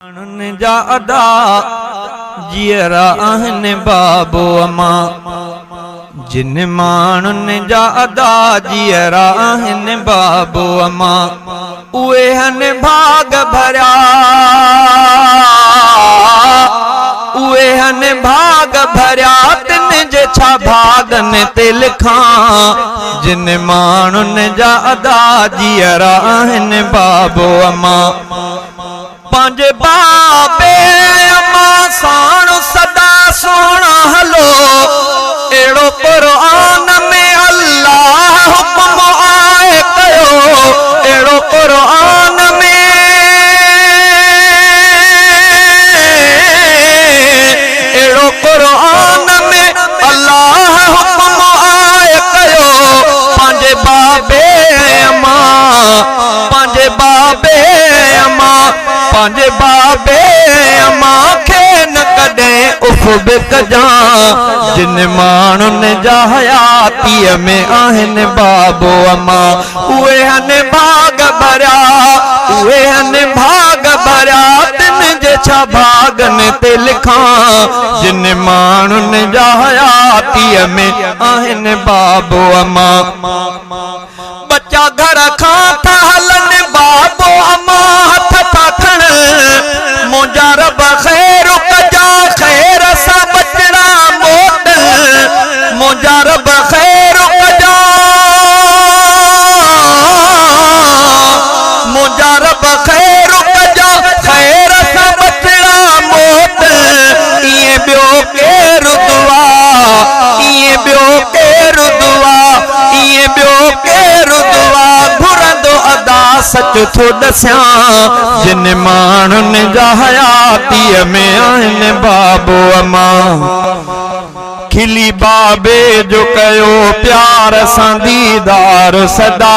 जा अदा जियरा आहिनि बाबो अमा जिन माण्हुनि जा अदा जियरा आहिनि बाबो अमा उहे हन भाग भरिया उहे हन भाग भरिया तिन जे छा भागनि ते लिखां जिन माण्हुनि जा अदा जियरा आहिनि बाबो अमा पंहिंजे बाबे अमा साण सदा सोना हलो एड़ो कुरान में अल्लाह हुक्म आए कयो एड़ो कुरान में एड़ो कुरान में अल्लाह हुक्म आए कयो पंहिंजे बाबे अमा पंहिंजे बाबे अमा पंहिंजे बाबे अमा खे न कॾहिं उफ बि कजां जिन माण्हुनि जा हयातीअ में आहिनि बाबो अमा उहे हन भाग भरिया उहे हन भाग भरिया तिन जे छा भागनि ते लिखां जिन माण्हुनि जा हयातीअ में आहिनि बाबो अमा बच्चा घर खां था हलनि बाबो अमा हथ था खणनि मुंहिंजा रब ख़ैर कजा ख़ैर सां बचड़ा मोट मुंहिंजा रब ख़ैर कजा मुंहिंजा रब ख़ैर कजा ख़ैर सां बचड़ा मोट इएं ॿियो केरु दुआ इएं ॿियो केरु दुआ इएं ॿियो केरु दुआ घुरंदो अदा सच थो ॾसियां जिन माण्हुनि जा हयातीअ में आहिनि बाबो अमा खिली बाबे जो कयो प्यार सां दीदार सदा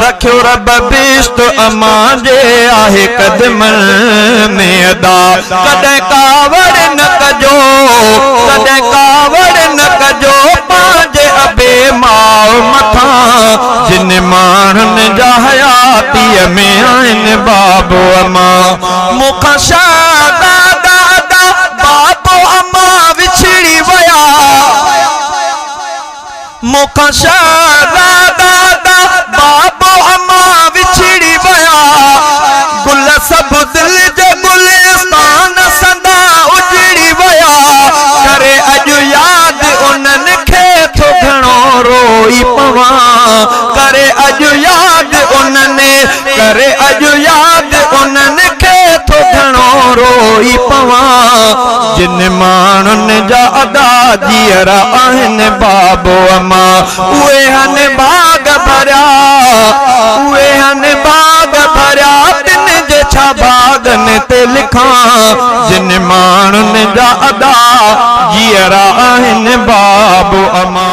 रखियो रब बिश्त अमा जे आहे कदमनि में अदा कॾहिं कावड़ न कजो कॾहिं कावड़ न कजो पंहिंजे अबे माउ मथां जिन माण्हुनि जा हयातीअ में आहिनि बाबो अमा मूंखां शादा दादा बाबो अमा विछड़ी विया मूंखां शादा दादा बाबो अमा विछड़ी विया गुल सभु दिल जे गुलिस्तान सदा उजड़ी विया करे अॼु यादि उन्हनि खे थो घणो रोई पवां करे अॼु यादि उन्हनि करे अॼु यादि उन्हनि खे थो घणो रोई पवां जिन माण्हुनि जा अदा जियरा आहिनि बाबो अमा उहे हन भाग भरिया उहे हन भाग भरिया तिन जे छा भागनि ते लिखां जिन माण्हुनि जा अदा जियरा आहिनि बाबो अमा।